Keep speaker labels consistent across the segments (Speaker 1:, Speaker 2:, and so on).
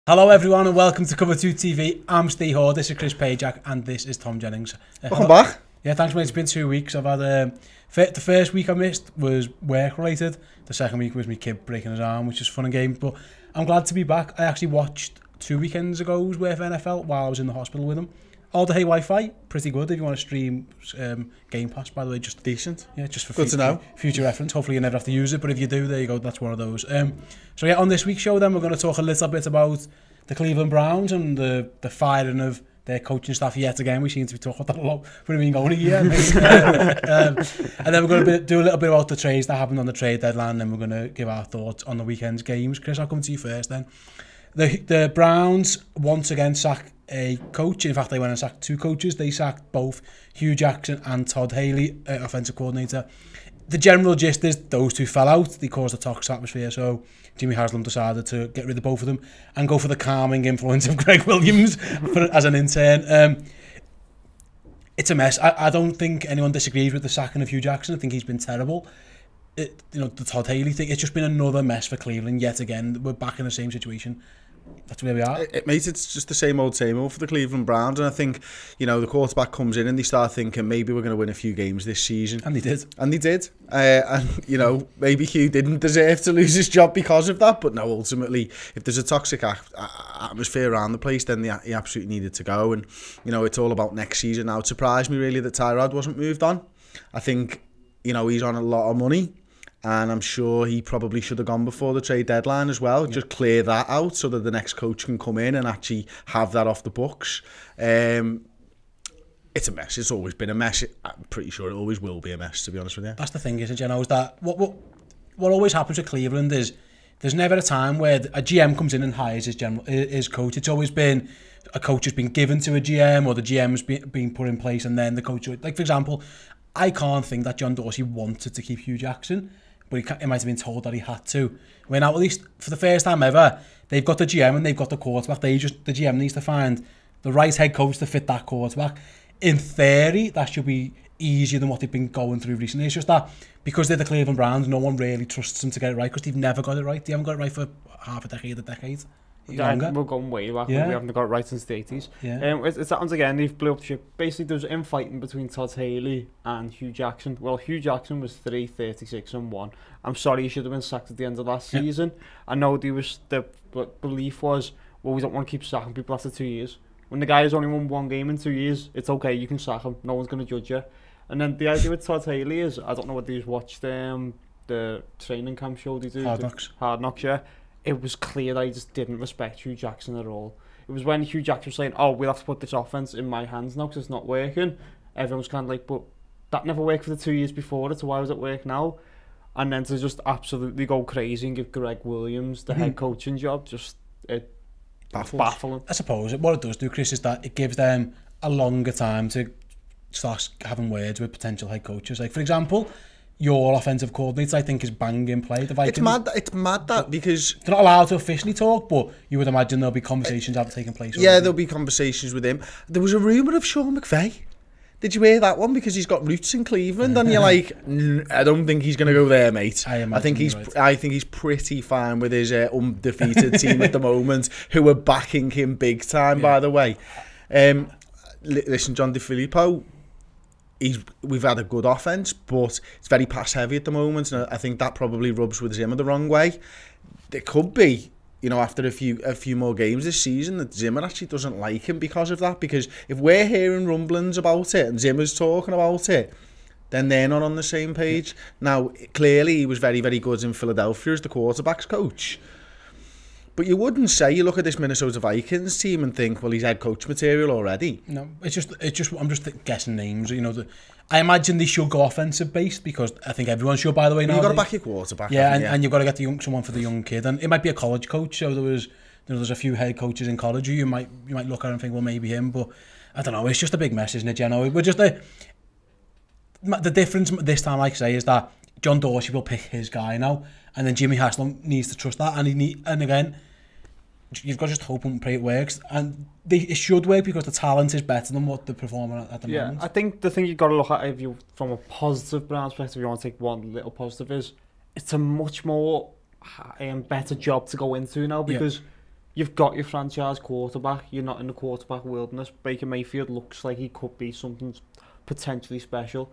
Speaker 1: Hello everyone and welcome to Cover 2 TV. I'm Steve Hall, this is Chris Pajak and this is Tom Jennings.
Speaker 2: Welcome back.
Speaker 1: Yeah, thanks mate, it's been 2 weeks. I've had the first week I missed was work related. The second week was my kid breaking his arm, which is fun and games, but I'm glad to be back. I actually watched 2 weekends ago's worth of NFL while I was in the hospital with him. All the Hey Wi-Fi, pretty good if you want to stream Game Pass, by the way, just
Speaker 2: decent.
Speaker 1: Yeah, just for
Speaker 2: good to know.
Speaker 1: Future reference. Hopefully you never have to use it, but if you do, there you go, that's one of those. So yeah, on this week's show then we're going to talk a little bit about the Cleveland Browns and the firing of their coaching staff yet again. We seem to be talking about that a lot. We've been going a year. And then we're going to do a little bit about the trades that happened on the trade deadline, and then we're going to give our thoughts on the weekend's games. Chris, I'll come to you first then. The Browns once again sacked a coach. In fact, they went and sacked two coaches. They sacked both Hugh Jackson and Todd Haley, offensive coordinator. The general gist is those two fell out. They caused a toxic atmosphere, so Jimmy Haslam decided to get rid of both of them and go for the calming influence of Gregg Williams as an intern. It's a mess. I don't think anyone disagrees with the sacking of Hugh Jackson. I think he's been terrible. The Todd Haley thing, it's just been another mess for Cleveland yet again. We're back in the same situation. That's where we are.
Speaker 2: Mate, it's just the same old for the Cleveland Browns, and I think, the quarterback comes in and they start thinking maybe we're going to win a few games this season.
Speaker 1: And they did.
Speaker 2: And maybe Hugh didn't deserve to lose his job because of that, but no, ultimately, if there's a toxic atmosphere around the place, then he absolutely needed to go. And, it's all about next season now. It surprised me really that Tyrod wasn't moved on. I think, he's on a lot of money. And I'm sure he probably should have gone before the trade deadline as well. Yeah. Just clear that out so that the next coach can come in and actually have that off the books. It's a mess. It's always been a mess. I'm pretty sure it always will be a mess, to be honest with you.
Speaker 1: That's the thing, isn't it, is that what always happens with Cleveland is there's never a time where a GM comes in and hires his coach. It's always been a coach has been given to a GM, or the GM's been put in place and then the coach... Like, for example, I can't think that John Dorsey wanted to keep Hugh Jackson, but he might have been told that he had to. When now, at least for the first time ever, they've got the GM and they've got the quarterback. The GM needs to find the right head coach to fit that quarterback. In theory, that should be easier than what they've been going through recently. It's just that because they're the Cleveland Browns, no one really trusts them to get it right because they've never got it right. They haven't got it right for half a decade.
Speaker 3: Yeah, we're going way back. Yeah. We haven't got it right since the 80s.
Speaker 1: Yeah.
Speaker 3: It's happens again. They've blew up the ship. Basically, there's infighting between Todd Haley and Hugh Jackson. Well, Hugh Jackson was 3-36-1. I'm sorry, he should have been sacked at the end of last season. I know the belief was, well, we don't want to keep sacking people after 2 years. When the guy has only won one game in 2 years, it's okay, you can sack him. No one's going to judge you. And then the idea with Todd Haley is, I don't know whether you've watched the training camp show they do. Hard Knocks, yeah. It was clear that he just didn't respect Hugh Jackson at all. It was when Hugh Jackson was saying, oh, we'll have to put this offense in my hands now because it's not working. Everyone was kind of like, but that never worked for the 2 years before it, so why was it work now? And then to just absolutely go crazy and give Gregg Williams the head coaching job, it baffling.
Speaker 1: I suppose what it does do, Chris, is that it gives them a longer time to start having words with potential head coaches. Like, for example, your offensive coordinator, I think, is banging play. The Vikings,
Speaker 2: it's mad that because
Speaker 1: they're not allowed to officially talk, but you would imagine there'll be conversations taking place.
Speaker 2: Yeah, there'll be conversations with him. There was a rumour of Sean McVay. Did you hear that one? Because he's got roots in Cleveland, and you're like, I don't think he's going to go there, mate. I think he's pretty fine with his undefeated team at the moment, who are backing him big time. Yeah. By the way, listen, John DeFilippo. We've had a good offense, but it's very pass heavy at the moment, and I think that probably rubs with Zimmer the wrong way. There could be, after a few more games this season, that Zimmer actually doesn't like him because of that. Because if we're hearing rumblings about it and Zimmer's talking about it, then they're not on the same page. Now, clearly, he was very, very good in Philadelphia as the quarterback's coach. But you wouldn't say, you look at this Minnesota Vikings team and think, well, he's head coach material already.
Speaker 1: No, it's just. I'm just guessing names. I imagine they should go offensive based because I think everyone should. By the way, now
Speaker 2: you've got to back your quarterback.
Speaker 1: Yeah, and you've got to get someone for the young kid, and it might be a college coach. So there's a few head coaches in college who you might look at and think, well, maybe him. But I don't know. It's just a big mess, isn't it? We're just the difference this time, like I say, is that John Dorsey will pick his guy now, and then Jimmy Haslam needs to trust that, and again, you've got to just hope and pray it works, and it should work because the talent is better than what they're performing at the moment.
Speaker 3: Yeah, I think the thing you've got to look at, if you from a positive Browns perspective, you want to take one little positive, is it's a much more better job to go into now because you've got your franchise quarterback. You're not in the quarterback wilderness. Baker Mayfield looks like he could be something potentially special.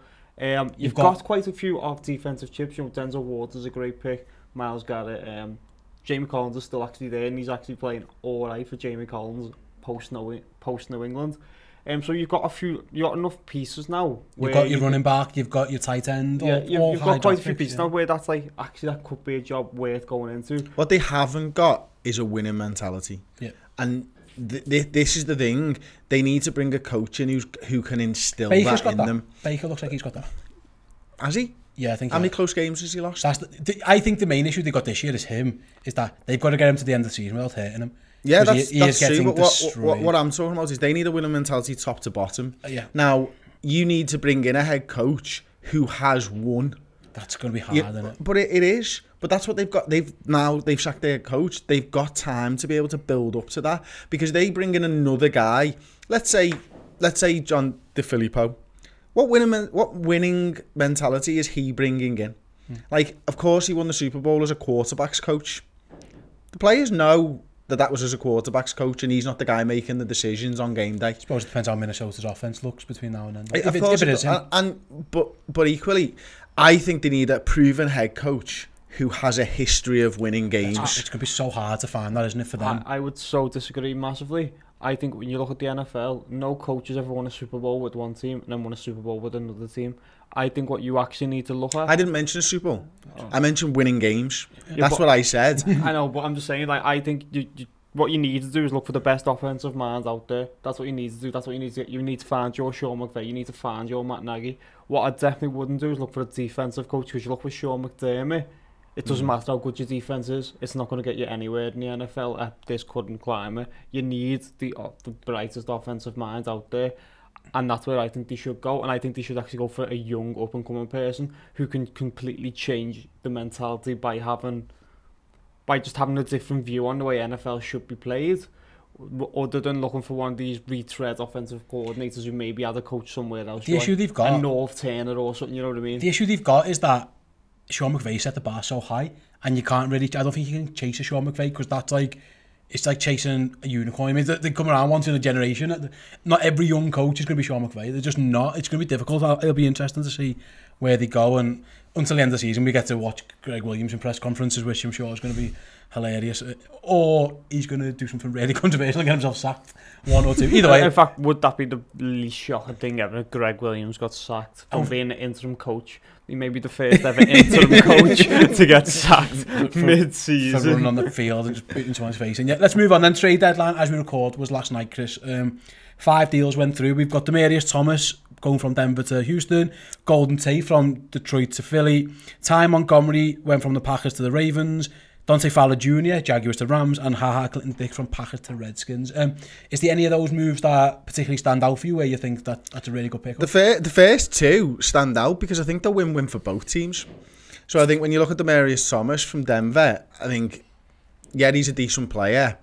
Speaker 3: You've got quite a few off defensive chips. You know, Denzel Ward is a great pick. Myles Garrett. Jamie Collins is still actually there, and he's actually playing all right for Jamie Collins post New England. So you've got enough pieces now.
Speaker 1: You've got your running back, you've got your tight end.
Speaker 3: Yeah, you've got quite a few pieces now where that's like, actually that could be a job worth going into.
Speaker 2: What they haven't got is a winning mentality.
Speaker 1: Yeah.
Speaker 2: And this is the thing. They need to bring a coach in who can instill that in them.
Speaker 1: Baker looks like he's got that.
Speaker 2: Has he?
Speaker 1: Yeah, I think.
Speaker 2: How many close games has he lost?
Speaker 1: I think the main issue they got this year is that they've got to get him to the end of the season without hurting him.
Speaker 2: Yeah, that's true. But what I'm talking about is they need a winning mentality top to bottom.
Speaker 1: Yeah.
Speaker 2: Now, you need to bring in a head coach who has won.
Speaker 1: That's going to be hard, isn't it?
Speaker 2: But it is. But that's what they've got. They've sacked their coach. They've got time to be able to build up to that, because they bring in another guy. Let's say John DeFilippo. What winning mentality is he bringing in? Like, of course, he won the Super Bowl as a quarterbacks coach. The players know that was as a quarterbacks coach, and he's not the guy making the decisions on game day.
Speaker 1: I suppose it depends how Minnesota's offense looks between now and then.
Speaker 2: If it is him. But equally, I think they need a proven head coach who has a history of winning games.
Speaker 1: It's going to be so hard to find that, isn't it, for them?
Speaker 3: I would so disagree massively. I think when you look at the NFL, no coach has ever won a Super Bowl with one team and then won a Super Bowl with another team. I think what you actually need to look at...
Speaker 2: I didn't mention a Super Bowl. I mentioned winning games. That's what I said.
Speaker 3: I know, but I'm just saying, like, I think what you need to do is look for the best offensive minds out there. That's what you need to do. That's what you need to get. You need to find your Sean McVay. You need to find your Matt Nagy. What I definitely wouldn't do is look for a defensive coach, because you look for Sean McDermott, it doesn't matter how good your defense is. It's not going to get you anywhere in the NFL at this current climate. You need the brightest offensive minds out there. And that's where I think they should go. And I think they should actually go for a young, up-and-coming person who can completely change the mentality by just having a different view on the way NFL should be played, other than looking for one of these retread offensive coordinators who maybe had a coach somewhere else.
Speaker 1: The issue they've got...
Speaker 3: A North Turner or something, you know what I mean?
Speaker 1: The issue they've got is that Sean McVay set the bar so high, and you can't really... I don't think you can chase a Sean McVay, because that's like... It's like chasing a unicorn. I mean, they come around once in a generation. Not every young coach is going to be Sean McVay. They're just not. It's going to be difficult. It'll be interesting to see where they go. And until the end of the season, we get to watch Gregg Williams in press conferences, which I'm sure is going to be hilarious. Or he's going to do something really controversial and get himself sacked. One or two. Either way.
Speaker 3: In fact, would that be the least shocking thing ever? Gregg Williams got sacked from being an interim coach. He may be the first ever interim coach to get sacked mid-season.
Speaker 1: For running on the field and just beating someone's face. And yeah, let's move on then. Trade deadline, as we record, was last night, Chris. 5 deals went through. We've got Demaryius Thomas going from Denver to Houston. Golden Tate from Detroit to Philly. Ty Montgomery went from the Packers to the Ravens. Dante Fowler Jr., Jaguars to Rams, and Clinton Dix from Packers to Redskins. Is there any of those moves that particularly stand out for you, where you think that's a really good pick?
Speaker 2: The first two stand out because I think they're win-win for both teams. So I think when you look at Demaryius Thomas from Denver, I think, yeah, he's a decent player,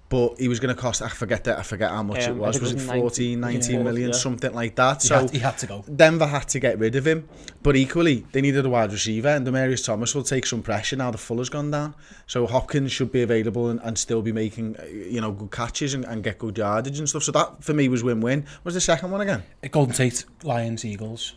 Speaker 2: but he was going to cost, I forget how much it was. Was it 14, 19 million, something like that? So
Speaker 1: he had to go.
Speaker 2: Denver had to get rid of him. But equally, they needed a wide receiver, and Demaryius Thomas will take some pressure now the Fuller's gone down. So Hopkins should be available and still be making good catches and get good yardage and stuff. So that, for me, was win-win. What was the second one again?
Speaker 1: Golden Tate, Lions, Eagles.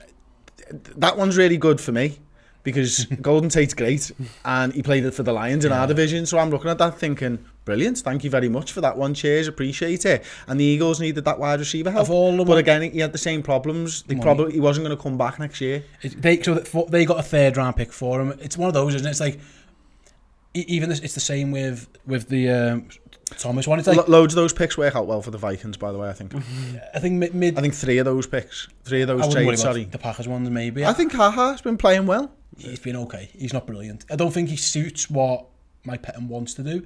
Speaker 2: That one's really good for me, because Golden Tate's great, and he played it for the Lions in our division. So I'm looking at that thinking, brilliant, thank you very much for that one, cheers, appreciate it. And the Eagles needed that wide receiver help. But again, he had the same problems. He wasn't going to come back next year.
Speaker 1: They got a 3rd round pick for him. It's one of those, isn't it? It's like, it's the same with the Thomas one. It's like,
Speaker 2: loads of those picks work out well for the Vikings, by the way, I think.
Speaker 1: I think
Speaker 2: 3 of those picks, 3 of those trades, sorry.
Speaker 1: The Packers ones, maybe.
Speaker 2: I think Haha's been playing well.
Speaker 1: He's been okay. He's not brilliant. I don't think he suits what Mike Pettin wants to do.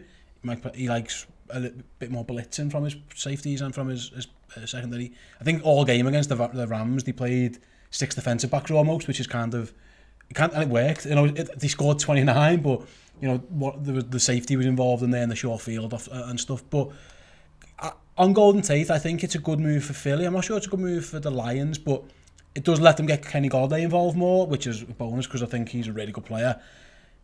Speaker 1: He likes a little bit more blitzing from his safeties and from his secondary. I think all game against the Rams, they played 6 defensive backs almost, which is and it worked. They scored 29, but the safety was involved in there in the short field and stuff. But on Golden Tate, I think it's a good move for Philly. I'm not sure it's a good move for the Lions, but it does let them get Kenny Golladay involved more, which is a bonus because I think he's a really good player.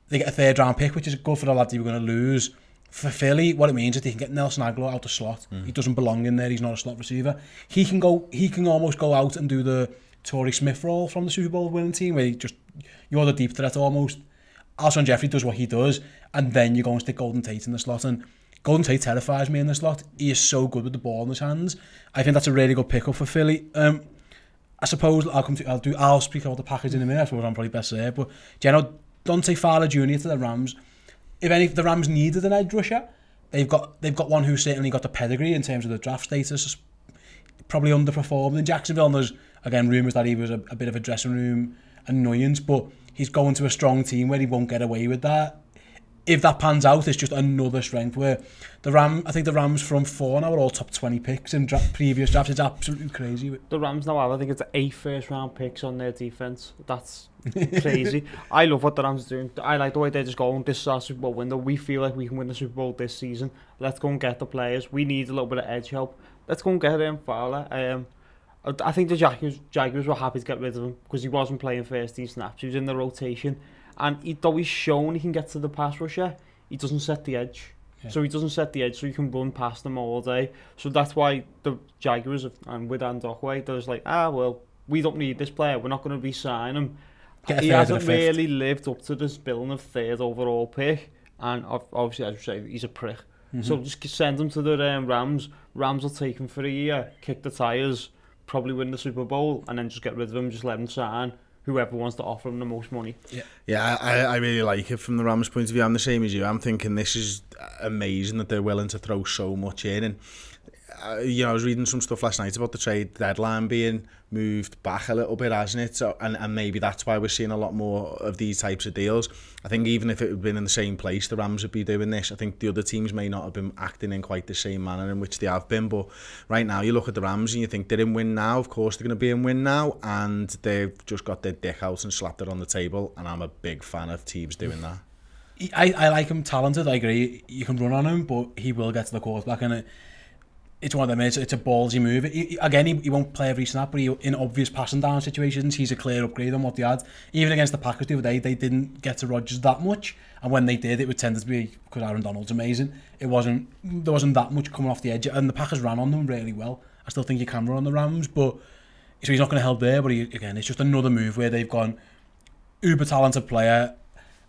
Speaker 1: They get a 3rd round pick, which is good for the lad they were going to lose For Philly, what it means is they can get Nelson Aguilar out the slot. He doesn't belong in there. He's not a slot receiver. He can almost go out and do the Torrey Smith role from the Super Bowl winning team, where you're the deep threat almost. Alshon Jeffrey does what he does, and then you go and stick Golden Tate in the slot. And Golden Tate terrifies me in the slot. He is so good with the ball in his hands. I think that's a really good pickup for Philly. I suppose I'll speak about the Packers in a minute. I suppose I'm probably best there. But do you know Dante Fowler Jr. to the Rams? If the Rams needed an edge rusher, they've got one who's certainly got the pedigree in terms of the draft status. Probably underperformed in Jacksonville. And there's again rumours that he was a bit of a dressing room annoyance, but he's going to a strong team where he won't get away with that. If that pans out, it's just another strength where I think the Rams from 4 now are all top 20 picks in previous drafts. It's absolutely crazy.
Speaker 3: The Rams now have, I think it's 8 first round picks on their defense. That's crazy. I love what the Rams are doing. I like the way they're just going, this is our Super Bowl window. We feel like we can win the Super Bowl this season. Let's go and get the players. We need a little bit of edge help. Let's go and get him, Fowler. I think the Jaguars were happy to get rid of him because he wasn't playing first team snaps. He was in the rotation. And though he's shown he can get to the pass rusher, he doesn't set the edge. Yeah. So he doesn't set the edge, so you can run past them all day. So that's why the Jaguars, and with Andokwe, they're just like, well, we don't need this player. We're not going to re-sign him. He hasn't really lived up to this billing of 3rd overall pick. And obviously, as you say, he's a prick. So just send him to the Rams. Rams will take him for a year, kick the tyres, probably win the Super Bowl, and then just get rid of him, just let him sign whoever wants to offer him the most money.
Speaker 2: Yeah, I really like it from the Rams' point of view. I'm the same as you. I'm thinking this is amazing that they're willing to throw so much in. And I was reading some stuff last night about the trade deadline being moved back a little bit, hasn't it? So, and maybe that's why we're seeing a lot more of these types of deals. I think even if it had been in the same place, the Rams would be doing this. I think the other teams may not have been acting in quite the same manner in which they have been. But right now, you look at the Rams and you think they're in win now. Of course, they're going to be in win now. And they've just got their dick out and slapped it on the table. And I'm a big fan of teams doing that.
Speaker 1: I like him talented, I agree. You can run on him, but he will get to the quarterback. And it's one of them, it's a ballsy move. He won't play every snap, but in obvious passing down situations, he's a clear upgrade on what they had. Even against the Packers the other day, they didn't get to Rodgers that much. And when they did, it would tend to be because Aaron Donald's amazing. There wasn't that much coming off the edge. And the Packers ran on them really well. I still think you can run on the Rams, but so he's not going to help there. But again, it's just another move where they've gone uber talented player.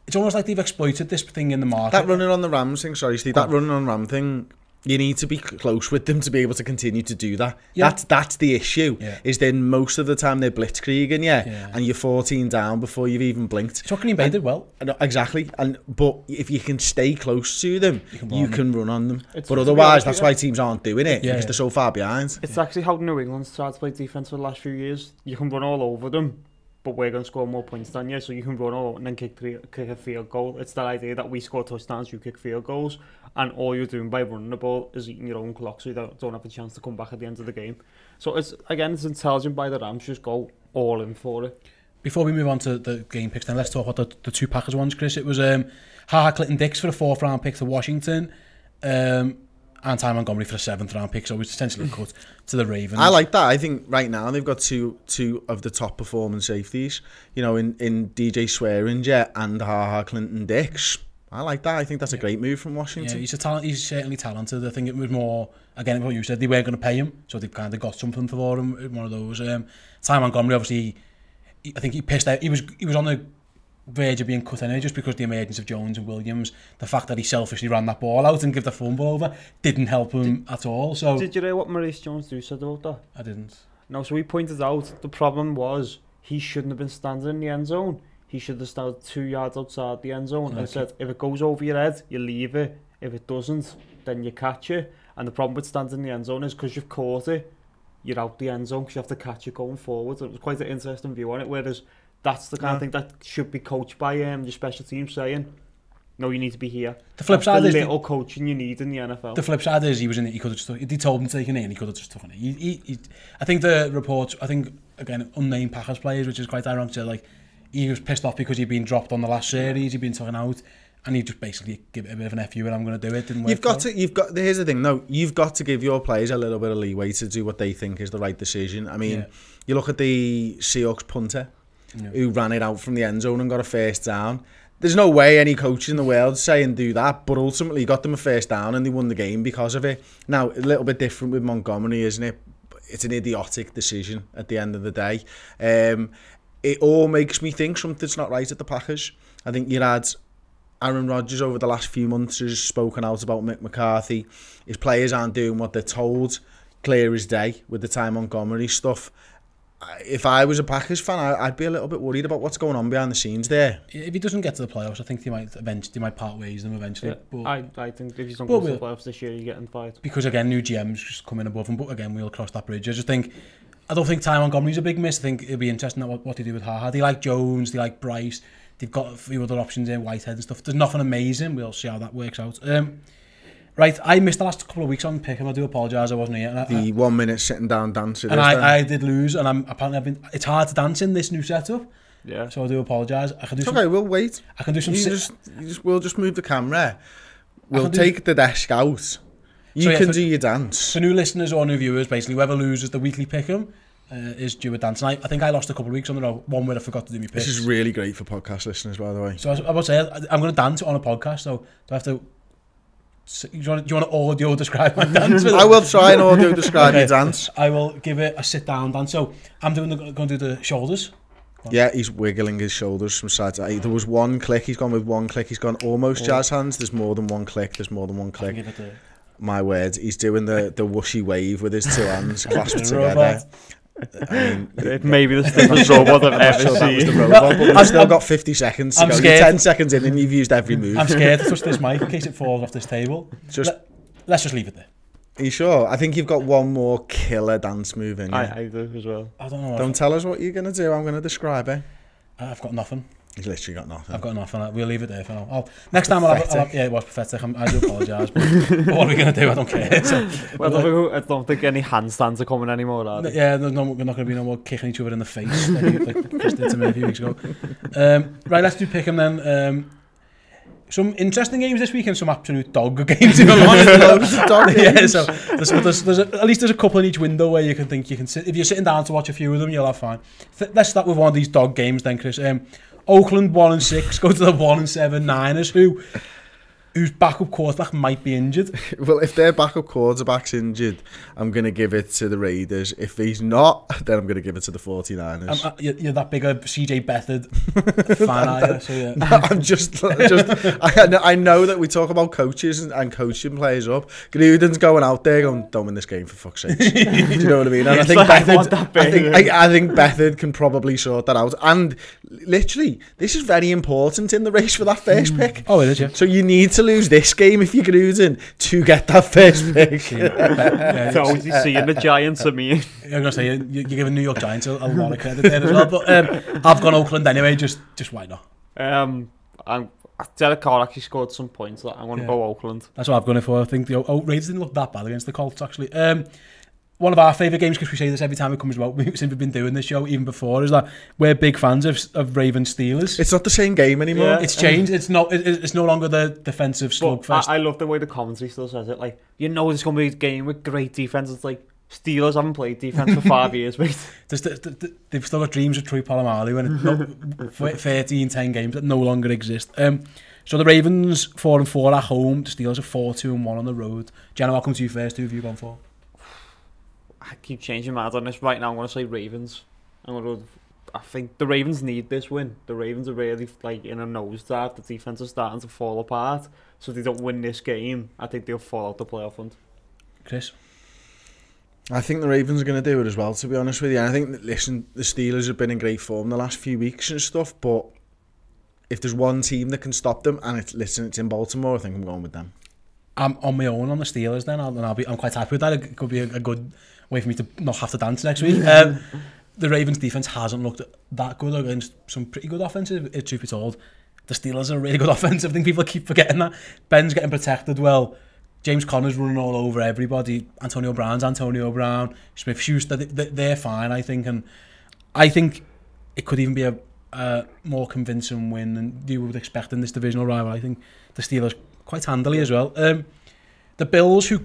Speaker 1: It's almost like they've exploited this thing in the market.
Speaker 2: That running on the Rams thing, sorry Steve, that running on Ram thing, you need to be close with them to be able to continue to do that. Yeah. That's the issue. Yeah. Is then most of the time they're blitzkrieging, and you're 14 down before you've even blinked.
Speaker 1: Chucking him did well.
Speaker 2: Exactly. But if you can stay close to them, you can run on them. But otherwise, that's why teams aren't doing it, because they're so far behind.
Speaker 3: It's actually how New England's tried to play defense for the last few years. You can run all over them, but we're going to score more points than you, so you can run all over and then kick a field goal. It's that idea that we score touchdowns, you kick field goals, and all you're doing by running the ball is eating your own clock, so you don't have a chance to come back at the end of the game. So it's intelligent by the Rams, just go all in for it.
Speaker 1: Before we move on to the game picks, then let's talk about the two Packers ones, Chris. It was Clinton Dix for the 4th round pick to Washington, and Ty Montgomery for the 7th round pick, so it's essentially a cut to the Ravens.
Speaker 2: I like that. I think right now they've got two of the top performing safeties, in DJ Swearinger and Clinton Dix. I like that. I think that's a great move from Washington.
Speaker 1: Yeah, he's certainly talented. I think it was more, again, what you said, they weren't going to pay him, so they've kind of got something for him, one of those. Ty Montgomery, obviously, I think he pissed out. He was on the verge of being cut anyway, just because the emergence of Jones and Williams, the fact that he selfishly ran that ball out and gave the fumble over, didn't help him at all. So
Speaker 3: did you hear what Maurice Jones-Drew said about that?
Speaker 1: I didn't.
Speaker 3: No, so he pointed out the problem was he shouldn't have been standing in the end zone. He should have stood 2 yards outside the end zone and said, if it goes over your head, you leave it. If it doesn't, then you catch it. And the problem with standing in the end zone is because you've caught it, you're out the end zone because you have to catch it going forward. It was quite an interesting view on it, whereas that's the kind of thing that should be coached by your special team saying, no, you need to be here.
Speaker 1: The flip side
Speaker 3: is
Speaker 1: the
Speaker 3: little coaching you need in the NFL.
Speaker 1: The flip side is he was in it. He could have just. He told him to take it in. He could have just taken it. I think the reports. I think again unnamed Packers players, which is quite ironic. So like he was pissed off because he'd been dropped on the last series. He'd been taken out, and he just basically give it a bit of an FU and I'm going to do it. Didn't work.
Speaker 2: Here's the thing. No, you've got to give your players a little bit of leeway to do what they think is the right decision. I mean, you look at the Seahawks punter. Who ran it out from the end zone and got a first down. There's no way any coach in the world saying do that, but ultimately he got them a first down and they won the game because of it. Now, a little bit different with Montgomery, isn't it? It's an idiotic decision at the end of the day. It all makes me think something's not right at the Packers. I think you had Aaron Rodgers over the last few months has spoken out about Mick McCarthy. His players aren't doing what they're told, clear as day, with the Ty Montgomery stuff. If I was a Packers fan, I'd be a little bit worried about what's going on behind the scenes there.
Speaker 1: If he doesn't get to the playoffs, I think they might part ways them eventually.
Speaker 3: Yeah,
Speaker 1: but
Speaker 3: I think if he's not going to the playoffs this year, you're getting fired.
Speaker 1: Because again, new GMs just come in above him. But again, we'll cross that bridge. I don't think Ty Montgomery's a big miss. I think it'll be interesting what they do with Haha. They like Jones, they like Bryce. They've got a few other options in, Whitehead and stuff. There's nothing amazing. We'll see how that works out. Right, I missed the last couple of weeks on Pickham. I do apologise, I wasn't here.
Speaker 2: The 1 minute sitting down dancing.
Speaker 1: And I did lose, and it's hard to dance in this new setup.
Speaker 3: Yeah.
Speaker 1: So I do apologise.
Speaker 2: Okay, we'll wait.
Speaker 1: I can do some.
Speaker 2: We'll just move the camera. We'll take the desk out. You can do your dance.
Speaker 1: For new listeners or new viewers, basically, whoever loses the weekly Pickham is due a dance. And I think I lost a couple of weeks on the row. One where I forgot to do my picks.
Speaker 2: This is really great for podcast listeners, by the way.
Speaker 1: So I would say I'm going to dance on a podcast, so do I have to... Do you want to audio describe my dance?
Speaker 2: I will try and audio describe your dance.
Speaker 1: I will give it a sit down dance. So I'm going to do the shoulders.
Speaker 2: Yeah, he's wiggling his shoulders from side to side. There was one click. He's gone with one click. He's gone almost jazz hands. There's more than one click. My word, he's doing the whooshy wave with his two hands clasped together. I mean,
Speaker 3: maybe the stiffest robot I've ever seen.
Speaker 2: But we've still got 50 seconds to go.
Speaker 1: Scared.
Speaker 2: You're 10 seconds in and you've used every move.
Speaker 1: I'm scared to touch this mic in case it falls off this table. Let's just leave it there.
Speaker 2: Are you sure? I think you've got one more killer dance move in you.
Speaker 3: I do as well.
Speaker 1: I don't know.
Speaker 2: Don't tell us what you're going to do. I'm going to describe it.
Speaker 1: I've got nothing.
Speaker 2: He's literally got nothing.
Speaker 1: I've got nothing. We'll leave it there for now. Next time I'll have, yeah, it was pathetic. I do apologise. But what are we going to do? I don't care. So,
Speaker 3: I don't think any handstands are coming anymore, are they?
Speaker 1: Yeah, we're not going to be no more kicking each other in the face like Chris did to me a few weeks ago. Right, let's do Pickham then. Some interesting games this week and some absolute dog games. Yeah, so there's at least a couple in each window where you can sit. If you're sitting down to watch a few of them, you'll have fun. Let's start with one of these dog games then, Chris. Oakland 1-6 go to the 1-7 Niners, whose backup quarterback might be injured.
Speaker 2: Well, if their backup quarterback's injured, I'm going to give it to the Raiders. If he's not, then I'm going to give it to the 49ers.
Speaker 1: You're that big a CJ Beathard fan, are you? So, yeah.
Speaker 2: I'm just I know that we talk about coaches and coaching players up. Gruden's going out there going, don't win this game for fuck's sake. Do you know what I mean? And I think I think Beathard can probably sort that out. And literally, this is very important in the race for that first pick.
Speaker 1: Oh, it is, yeah.
Speaker 2: So you need to lose this game if you're Gruden to get that first pick.
Speaker 3: So obviously seeing the Giants, I mean.
Speaker 1: I'm going to say, you're giving New York Giants a lot of credit there as well, but I've gone Oakland anyway, just why not?
Speaker 3: Derek Carr actually scored some points, so I'm going to go Oakland.
Speaker 1: That's what I've gone for. I think the Raiders didn't look that bad against the Colts, actually. One of our favourite games, because we say this every time it comes about, since we've been doing this show, even before, is that we're big fans of Ravens Steelers.
Speaker 2: It's not the same game anymore.
Speaker 1: Yeah. It's changed. It's no longer the defensive slugfest.
Speaker 3: I love the way the commentary still says it. Like, you know, it's going to be a game with great defense. It's like Steelers haven't played defense for 5 years, mate.
Speaker 1: They've still got dreams of Troy Polamalu and 13-10 games that no longer exist. So the Ravens 4-4 at home. The Steelers are 4-2-1 on the road. Jenna, I'll come to you first. Who have you gone for?
Speaker 3: I keep changing my mind on this. Right now I'm going to say Ravens. I think the Ravens need this win. The Ravens are really like in a nosedive. The defense is starting to fall apart. So if they don't win this game, I think they'll fall out the playoff hunt.
Speaker 1: Chris?
Speaker 2: I think the Ravens are going to do it as well, to be honest with you. And I think, listen, the Steelers have been in great form the last few weeks and stuff, but if there's one team that can stop them, and it's in Baltimore, I think I'm going with them.
Speaker 1: I'm on my own on the Steelers then, and I'm quite happy with that. It could be a good way for me to not have to dance next week. The Ravens defense hasn't looked that good against some pretty good offensive, truth be told. The Steelers are a really good offensive. I think people keep forgetting that. Ben's getting protected well. James Conner's running all over everybody. Antonio Brown. Smith-Schuster, they're fine, I think. And I think it could even be a more convincing win than you would expect in this divisional rival. I think the Steelers quite handily as well. The Bills, who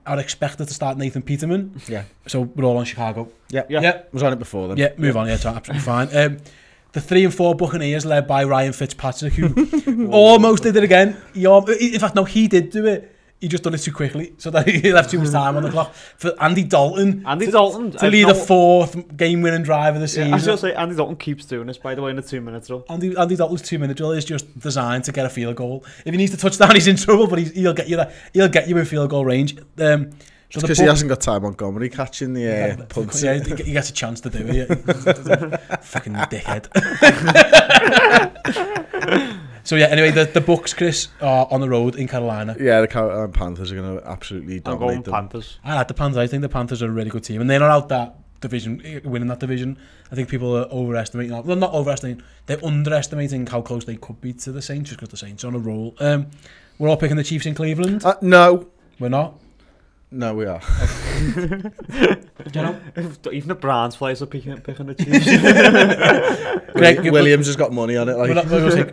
Speaker 1: are expected to start Nathan Peterman.
Speaker 2: Yeah.
Speaker 1: So we're all on Chicago.
Speaker 2: Yeah. Was on it before then.
Speaker 1: Yeah, move on. Yeah, it's absolutely fine. the 3 and 4 Buccaneers led by Ryan Fitzpatrick, who almost did it again. In fact, no, he did do it. He just done it too quickly, so that he left too much time on the clock. For Andy Dalton to lead the 4th game-winning drive of the season.
Speaker 3: I was going to say, Andy Dalton keeps doing this, by the way, in the 2-minute drill.
Speaker 1: Andy Dalton's 2-minute drill is just designed to get a field goal. If he needs to touchdown, he's in trouble, but he'll get you that. He'll get you in field goal range.
Speaker 2: Just because he hasn't got Ty Montgomery catching the punts.
Speaker 1: Yeah, he gets a chance to do it. Fucking dickhead. So yeah, anyway, the Bucks, Chris, are on the road in Carolina.
Speaker 2: Yeah, the Carolina Panthers are going to absolutely dominate them.
Speaker 3: Panthers.
Speaker 1: I like the Panthers. I think the Panthers are a really good team, and they're not out that division, winning that division. I think people are overestimating. Well, not overestimating. They're underestimating how close they could be to the Saints, just because the Saints are on a roll. We're all picking the Chiefs in Cleveland.
Speaker 2: No,
Speaker 1: we're not.
Speaker 2: No, we are.
Speaker 3: You know, even the Browns players are picking the Chiefs.
Speaker 2: Gregg Williams has got money on it. Like.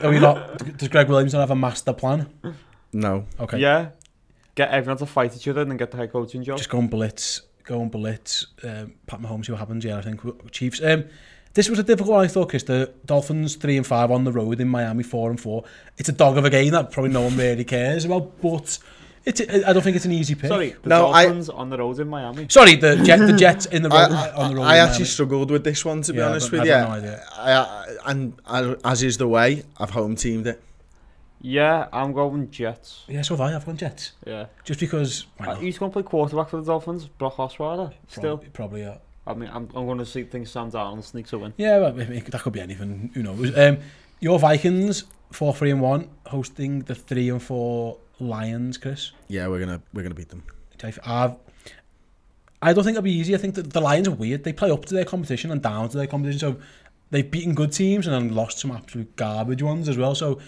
Speaker 1: Are we not? Does Gregg Williams not have a master plan?
Speaker 2: No.
Speaker 1: Okay.
Speaker 3: Yeah. Get everyone to fight each other and then get the head coaching job.
Speaker 1: Just go and blitz. Pat Mahomes, see what happens. Yeah, I think Chiefs. This was a difficult one, I thought, Chris. The Dolphins 3-5 on the road in Miami 4-4. It's a dog of a game that probably no one really cares about, but. I don't think it's an easy pick.
Speaker 3: Sorry, Dolphins on the road in Miami.
Speaker 1: Sorry, the Jets in the road on the road.
Speaker 2: I actually struggled with this one, to be honest with you.
Speaker 1: I have no
Speaker 2: idea. As is the way, I've home teamed it.
Speaker 3: Yeah, I'm going Jets.
Speaker 1: Yeah, so have I. I've gone Jets.
Speaker 3: Yeah,
Speaker 1: just because.
Speaker 3: He's going to play quarterback for the Dolphins. Brock Osweiler. Still,
Speaker 1: probably. Yeah.
Speaker 3: I mean, I'm going to see things stand out and sneaks a win.
Speaker 1: Yeah, well, that could be anything. Who knows? Your Vikings 4-3-1 hosting the 3-4 Lions, Chris.
Speaker 2: Yeah, we're gonna beat them.
Speaker 1: I don't think it'll be easy. I think that the Lions are weird. They play up to their competition and down to their competition. So they've beaten good teams and then lost some absolute garbage ones as well. So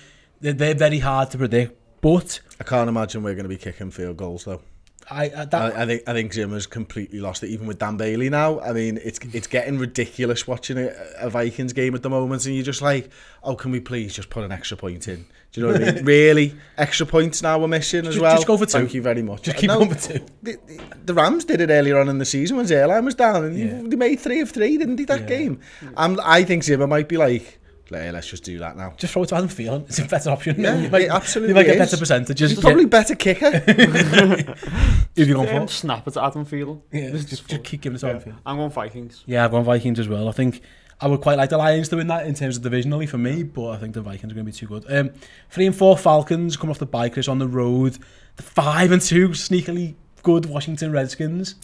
Speaker 1: they're very hard to predict. But
Speaker 2: I can't imagine we're going to be kicking field goals though. I think Zimmer's completely lost it, even with Dan Bailey now. I mean, it's getting ridiculous watching a Vikings game at the moment, and you're just like, oh, can we please just put an extra point in? Do you know what I mean? Really? Extra points now we're missing as well?
Speaker 1: Just go for 2.
Speaker 2: Thank you very much.
Speaker 1: Just keep going for 2.
Speaker 2: The Rams did it earlier on in the season when Zerline was down, and they made 3 of 3, didn't they, that game? I think Zimmer might be like, let's just do that now.
Speaker 1: Just throw it to Adam Thielen. It's a better option.
Speaker 2: Yeah, it absolutely
Speaker 1: you might get better percentages.
Speaker 2: He's probably better kicker.
Speaker 1: Who've you gone for?
Speaker 3: Snap it to Adam Thielen.
Speaker 1: Yeah, just keep giving it to Adam Thielen.
Speaker 3: I'm going Vikings.
Speaker 1: Yeah, I've gone Vikings as well. I think I would quite like the Lions to win that in terms of divisionally for me, but I think the Vikings are going to be too good. 3-4 Falcons come off the bye, Chris, on the road. The 5-2 sneakily good Washington Redskins.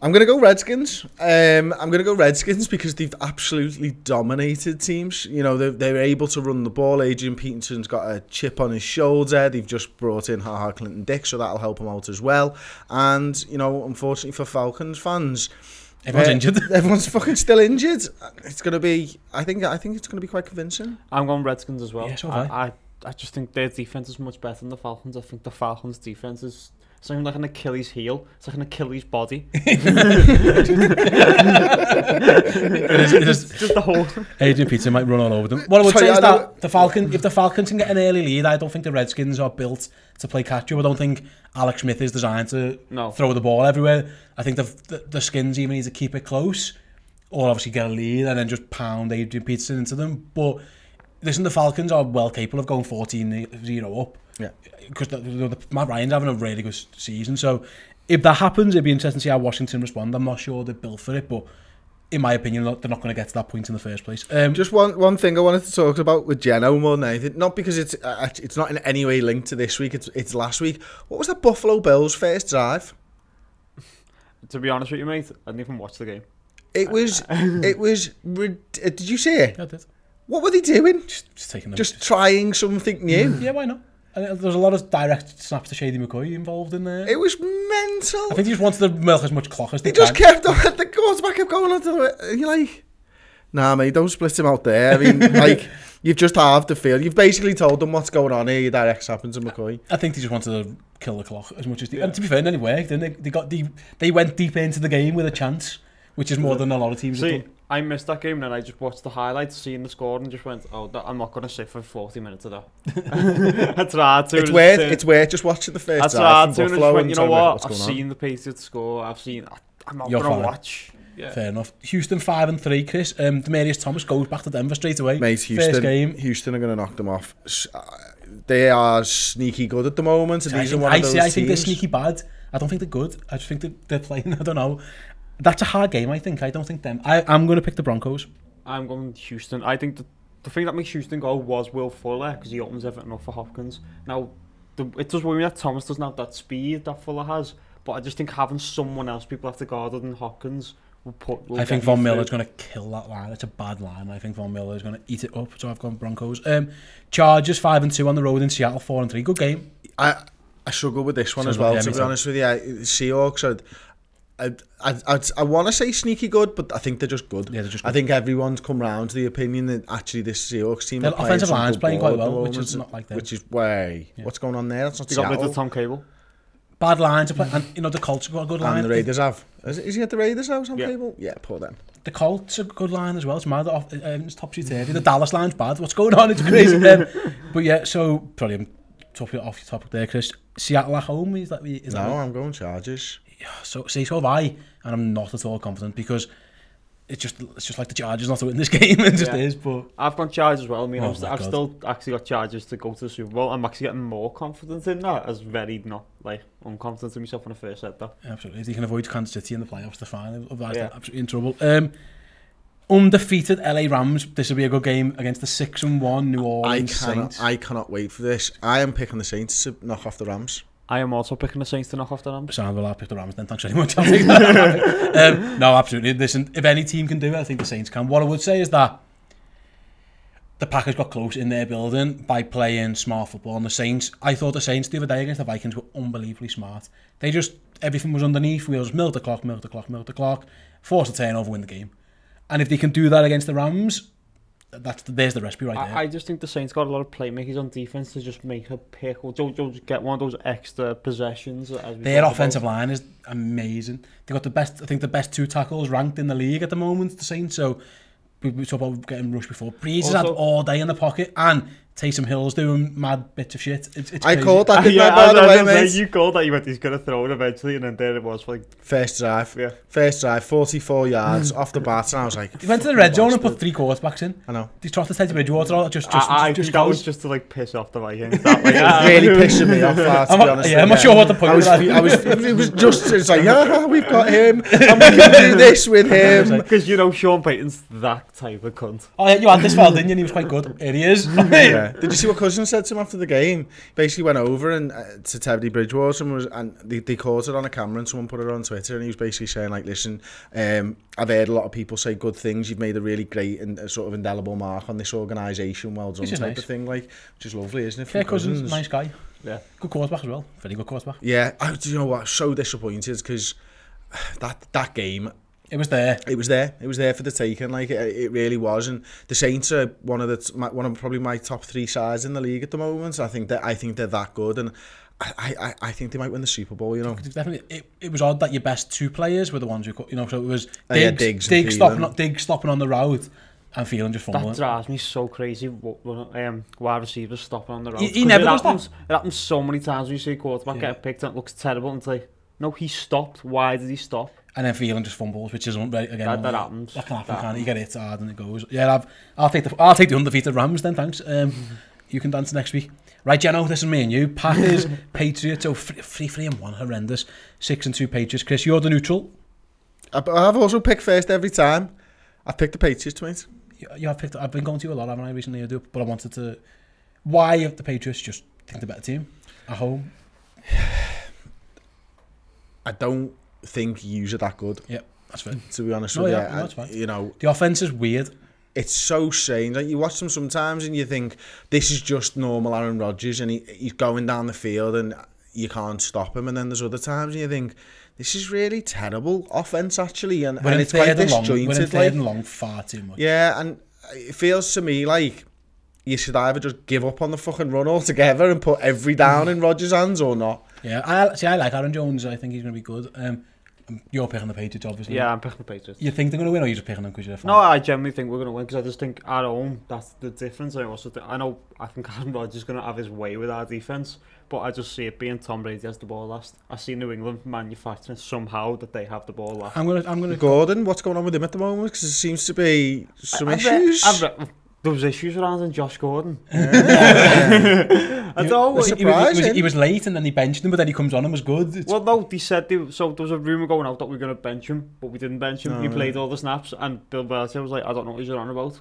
Speaker 2: I'm going to go Redskins. I'm going to go Redskins because they've absolutely dominated teams. You know, they're able to run the ball. Adrian Peterson's got a chip on his shoulder. They've just brought in Clinton Dix, so that'll help him out as well. And, you know, unfortunately for Falcons fans,
Speaker 1: everyone's injured.
Speaker 2: Everyone's fucking still injured. It's going to be, I think it's going to be quite convincing.
Speaker 3: I'm going Redskins as well.
Speaker 1: Yeah, so
Speaker 3: I just think their defense is much better than the Falcons. I think the Falcons' defense is something like an Achilles heel. It's like an Achilles body.
Speaker 1: It's
Speaker 3: just the whole.
Speaker 1: Adrian Peterson might run all over them. What I would say is that if the Falcons can get an early lead, I don't think the Redskins are built to play catch up. I don't think Alex Smith is designed to throw the ball everywhere. I think the Skins even need to keep it close, or obviously get a lead and then just pound Adrian Peterson into them. But listen, the Falcons are well capable of going 14-0 up.
Speaker 2: Yeah,
Speaker 1: because Matt Ryan's having a really good season. So if that happens, it'd be interesting to see how Washington respond. I'm not sure they're built for it, but in my opinion, they're not going to get to that point in the first place.
Speaker 2: Just one thing I wanted to talk about with Geno more than anything, not because it's not in any way linked to this week. It's last week. What was that Buffalo Bills first drive?
Speaker 3: To be honest with you, mate, I didn't even watch the game.
Speaker 2: It was. Did you see it?
Speaker 1: Yeah, I did.
Speaker 2: What were they doing?
Speaker 1: Just
Speaker 2: trying something new.
Speaker 1: Yeah, why not? There's a lot of direct snaps to Shady McCoy involved in there.
Speaker 2: It was mental.
Speaker 1: I think he just wanted to milk as much clock as they
Speaker 2: just kept on. The quarterback kept going on to the. You're like, nah, mate, don't split him out there. I mean, like, you've just halved the field. You've basically told them what's going on here. You direct snapping to McCoy.
Speaker 1: I think they just wanted to kill the clock as much as they. Yeah. And to be fair, it worked. Didn't they went deep into the game with a chance, which is more than a lot of teams have done.
Speaker 3: I missed that game and then I just watched the highlights, seeing the score, and just went, I'm not going to sit for 40 minutes of that. I tried to.
Speaker 2: It's worth just watching the first
Speaker 3: half from
Speaker 2: Buffalo.
Speaker 3: And you know what? I've seen the Patriots score. I'm not going to watch Yeah.
Speaker 1: Fair enough. Houston 5-3, Chris. Demarius Thomas goes back to Denver straight away.
Speaker 2: Mate,
Speaker 1: First game.
Speaker 2: Houston are going to knock them off. They are sneaky good at the moment. And
Speaker 1: I think they're sneaky bad. I don't think they're good. I just think they're playing, I don't know. That's a hard game, I think. I don't think them. I'm going to pick the Broncos.
Speaker 3: I'm going Houston. I think the thing that makes Houston go was Will Fuller, because he opens everything up for Hopkins. Now, it does worry me that Thomas doesn't have that speed that Fuller has, but I just think having someone else people have to guard other than Hopkins
Speaker 1: I think Von Miller's going to kill that line. It's a bad line. I think Von Miller's going to eat it up. So I've gone Broncos. Chargers 5-2 on the road in Seattle 4-3. Good game.
Speaker 2: I struggle with this one as well. To be honest with you, Seahawks. I want to say sneaky good, but I think they're just good.
Speaker 1: Yeah, they're just good.
Speaker 2: I think everyone's come round to the opinion that actually this Seahawks team.
Speaker 1: Their offensive line's playing quite well, which is not like them.
Speaker 2: Which is what's going on there? That's not.
Speaker 3: They got rid of Tom Cable.
Speaker 1: Bad lines to play, and you know the Colts have got a good line.
Speaker 2: And the Raiders have. Is he at the Raiders house on cable? Yeah, poor them.
Speaker 1: The Colts are a good line as well. It's mad. It's topsy-turvy. The Dallas line's bad. What's going on? It's crazy. But yeah, so probably I'm off your topic there, Chris. Seattle at home. Is that
Speaker 2: I'm going Chargers.
Speaker 1: Yeah, so have I, and I'm not at all confident because it's just like the Chargers not to win this game. It just is. But
Speaker 3: I've gone Chargers as well. I mean, I've still actually got Chargers to go to the Super Bowl. I'm actually getting more confident in that, as very not like unconfident in myself when I first said that.
Speaker 1: Absolutely, if you can avoid Kansas City in the playoffs, they're fine. Otherwise, they're absolutely in trouble. Undefeated LA Rams. This will be a good game against the 6-1 New Orleans Saints.
Speaker 2: I cannot wait for this. I am picking the Saints to knock off the Rams.
Speaker 3: I am also picking the Saints to knock off the Rams.
Speaker 1: So I'll pick the Rams then. Thanks very much. I'll take that. No, absolutely. Listen, if any team can do it, I think the Saints can. What I would say is that the Packers got close in their building by playing smart football. And the Saints, I thought the Saints the other day against the Vikings were unbelievably smart. They just, everything was underneath. We just milk the clock, force a turnover, win the game. And if they can do that against the Rams, there's the recipe right there.
Speaker 3: I just think the Saints got a lot of playmakers on defense to just make a pick or just get one of those extra possessions.
Speaker 1: Their offensive line is amazing. They got the best two tackles ranked in the league at the moment, the Saints. So we talked about getting rushed before. Breeze has had all day in the pocket, and Taysom Hill's doing mad bits of shit. It's
Speaker 2: I
Speaker 1: crazy.
Speaker 2: called that, didn't I, by the way, mate?
Speaker 3: You called that. You went, he's going to throw it eventually, and then there it was. Like
Speaker 2: First drive, 44 yards off the bat, and I was like...
Speaker 1: He went to the red zone and put 3 quarterbacks in.
Speaker 2: I know.
Speaker 1: He trotted Teddy Bridgewater out.
Speaker 3: I think that was just to like piss off the Vikings.
Speaker 2: It was really pissing me off, to be honest.
Speaker 1: Yeah, I'm not sure what the point was.
Speaker 2: It was just, it's like, yeah, we've got him, and we can do this with him.
Speaker 3: Because, you know, Sean Payton's that type of cunt.
Speaker 1: Oh, yeah, you had this fella, didn't you? And he was quite good. Here he is.
Speaker 2: Yeah. Did you see what Cousins said to him after the game? Basically went over and to Teddy Bridgewater and they caught it on a camera and someone put it on Twitter, and he was basically saying, like, listen, I've heard a lot of people say good things. You've made a really great and sort of indelible mark on this organisation. Well done, type of thing, like, which is lovely, isn't it?
Speaker 1: Yeah, Cousins, nice guy.
Speaker 3: Yeah,
Speaker 1: good quarterback as well. Very good quarterback.
Speaker 2: Yeah, do you know what? So disappointed because that game.
Speaker 1: It was there.
Speaker 2: It was there for the taking. Like it really was. And the Saints are one of probably my top 3 sides in the league at the moment. I think they're that good, and I think they might win the Super Bowl. You know,
Speaker 1: definitely. It was odd that your best 2 players were the ones who, you know, so it was
Speaker 2: Diggs
Speaker 1: stopping on the route. And feeling just fumbling.
Speaker 3: That drives me so crazy. Wide receivers stopping on the road.
Speaker 1: He never does that.
Speaker 3: It happens so many times when you see a quarterback get picked and it looks terrible, and it's like, no, he stopped. Why did he stop?
Speaker 1: And then feeling just fumbles, which isn't again.
Speaker 3: That happens.
Speaker 1: That can happen, can't it? You get it hard and it goes. Yeah, I'll take the undefeated Rams then. Thanks. You can dance next week. Right, Jeno, this is me and you. Packers, Patriots. Oh, 3-1, horrendous. 6-2 Patriots. Chris, you're the neutral.
Speaker 2: I've also picked first every time. I've picked the Patriots, mate.
Speaker 1: You have picked. I've been going to you a lot, haven't I, recently? But I wanted to. Why have the Patriots just think the better team at home?
Speaker 2: I don't think yous are that good.
Speaker 1: Yeah, that's fair.
Speaker 2: To be honest with you,
Speaker 1: that's fine.
Speaker 2: You know,
Speaker 1: the offense is weird.
Speaker 2: It's so strange. Like you watch them sometimes and you think this is just normal Aaron Rodgers, and he's going down the field and you can't stop him. And then there's other times and you think, this is really terrible offense, actually, and it's quite disjointed.
Speaker 1: When it's third and long, far too much.
Speaker 2: Yeah, and it feels to me like you should either just give up on the fucking run altogether and put every down in Rodgers' hands or not.
Speaker 1: Yeah, I like Aaron Jones. I think he's going to be good. You're picking the Patriots, obviously.
Speaker 3: Yeah, I'm picking the Patriots.
Speaker 1: You think they're going to win, or you're just picking them because you're a fan?
Speaker 3: No, I genuinely think we're going to win, because I just think at home, that's the difference. I think Aaron Rodgers is going to have his way with our defence, but I just see it being Tom Brady has the ball last. I see New England manufacturing somehow that they have the ball last.
Speaker 1: I'm gonna.
Speaker 2: Gordon, what's going on with him at the moment? Because there seems to be some issues.
Speaker 3: There was issues around Josh Gordon.
Speaker 2: Yeah.
Speaker 3: I don't know.
Speaker 1: He was late and then they benched him, but then he comes on and was good.
Speaker 3: Well, no, they said so. There was a rumour going out that we were going to bench him, but we didn't bench him. He played all the snaps, and Bill Belichick was like, "I don't know what you're on about,"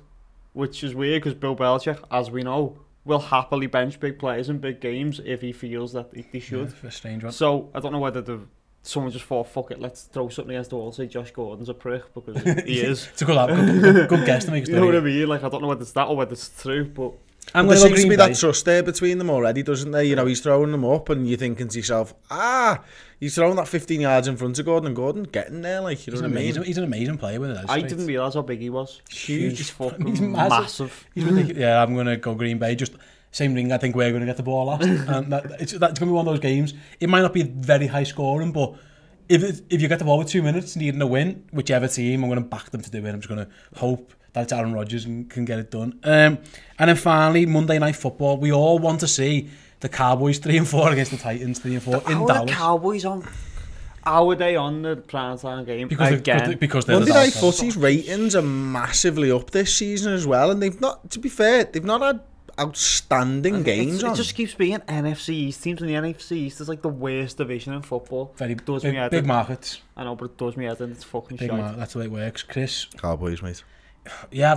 Speaker 3: which is weird because Bill Belichick, as we know, will happily bench big players in big games if he feels that they should.
Speaker 1: Yeah, a strange one.
Speaker 3: So I don't know whether someone just thought, fuck it, let's throw something against the wall, say Josh Gordon's a prick, because he is.
Speaker 1: It's a good guess to make a story.
Speaker 3: You know what I mean? Like, I don't know whether it's that or whether it's true, but...
Speaker 2: There seems to be that trust there between them already, doesn't there? You know, he's throwing them up and you're thinking to yourself, he's throwing that 15 yards in front of Gordon, and Gordon getting there, like, you know what I mean?
Speaker 1: He's an amazing player with it.
Speaker 3: I didn't realise how big he was.
Speaker 2: Huge.
Speaker 3: He's fucking massive.
Speaker 1: He's ridiculous. Yeah, I'm going to go Green Bay, just... Same ring, I think we're going to get the ball last. And that's going to be one of those games. It might not be very high scoring, but if you get the ball with 2 minutes needing a win, whichever team, I'm going to back them to do it. I'm just going to hope that it's Aaron Rodgers and can get it done. And then finally, Monday Night Football. We all want to see the Cowboys 3-4 against the Titans 3-4 in Dallas.
Speaker 3: The Cowboys on... How are they on the primetime game again?
Speaker 1: Because they're
Speaker 2: Monday Night Footy's ratings are massively up this season as well, and they've not, to be fair, they've not had outstanding games on.
Speaker 3: It just keeps being NFC East teams in the NFC East is like the worst division in football.
Speaker 1: Very big markets.
Speaker 3: I know, but it does me head in. It's fucking shit.
Speaker 1: That's the way it works. Chris?
Speaker 2: Cowboys, mate.
Speaker 1: Yeah,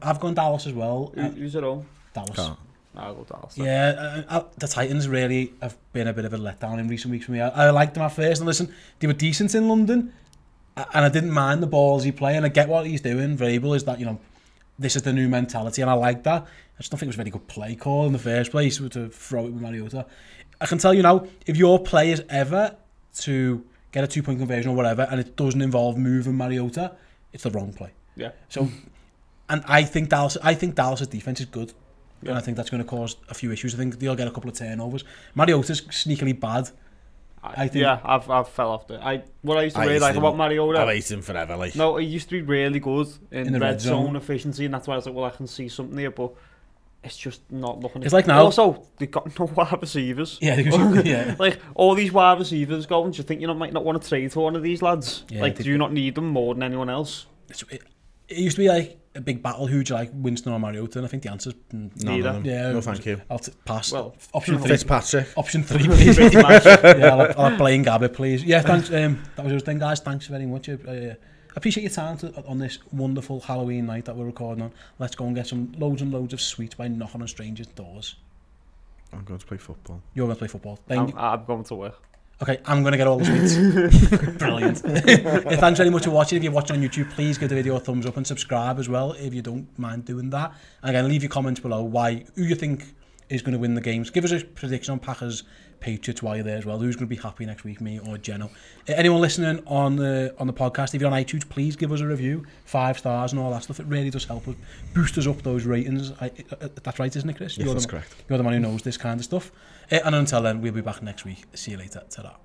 Speaker 1: I've gone Dallas as well.
Speaker 3: Who's at home?
Speaker 1: Dallas.
Speaker 3: I'll go Dallas.
Speaker 1: Yeah, the Titans really have been a bit of a letdown in recent weeks for me. I liked them at first, and listen, they were decent in London, and I didn't mind the balls he play, and I get what he's doing. Vrabel is that, you know, this is the new mentality, and I like that. I just don't think it was a very good play call in the first place to throw it with Mariota. I can tell you now, if your play is ever to get a 2-point conversion or whatever, and it doesn't involve Mariota, it's the wrong play.
Speaker 3: Yeah.
Speaker 1: So, and I think Dallas's defense is good, and I think that's going to cause a few issues. I think they'll get a couple of turnovers. Mariota's sneakily bad. I think.
Speaker 3: Yeah, I've fell off there. What I used to really like about Mariota.
Speaker 2: I've hated him forever. Like.
Speaker 3: No, he used to be really good in the red zone efficiency, and that's why I was like, well, I can see something here, but it's just not looking.
Speaker 1: It's like now.
Speaker 3: Also, they've got no wide receivers.
Speaker 1: Yeah, yeah.
Speaker 3: Like all these wide receivers going. Do you think you might not want to trade for one of these lads?
Speaker 1: Yeah,
Speaker 3: like, do you not need them more than anyone else?
Speaker 1: It used to be like a big battle. Who do you like, Winston or Mariota? And I think the answer's
Speaker 2: neither.
Speaker 1: Yeah,
Speaker 2: no, thank you.
Speaker 1: I'll pass.
Speaker 3: Well,
Speaker 1: option 3.
Speaker 2: Fitzpatrick.
Speaker 1: Option 3, please. Yeah, I'll play Gabbert, please. Yeah, thanks. That was your thing, guys. Thanks very much. I appreciate your time on this wonderful Halloween night that we're recording on. Let's go and get some loads and loads of sweets by knocking on strangers' doors.
Speaker 2: I'm going to play football.
Speaker 1: You're going to play football.
Speaker 3: I'm going to work.
Speaker 1: Okay, I'm going to get all the sweets. Brilliant. Thanks very much for watching. If you're watching on YouTube, please give the video a thumbs up and subscribe as well if you don't mind doing that. And again, leave your comments below who you think is going to win the games. Give us a prediction on Packers Patriots while you're there as well. Who's going to be happy next week, me or Geno? Anyone listening on the podcast, if you're on iTunes, please give us a review, 5 stars and all that stuff. It really does help us boost us up those ratings. That's right, isn't it, Chris?
Speaker 2: Yes, that's correct.
Speaker 1: You're the man who knows this kind of stuff. And until then, we'll be back next week. See you later. Ta-ra.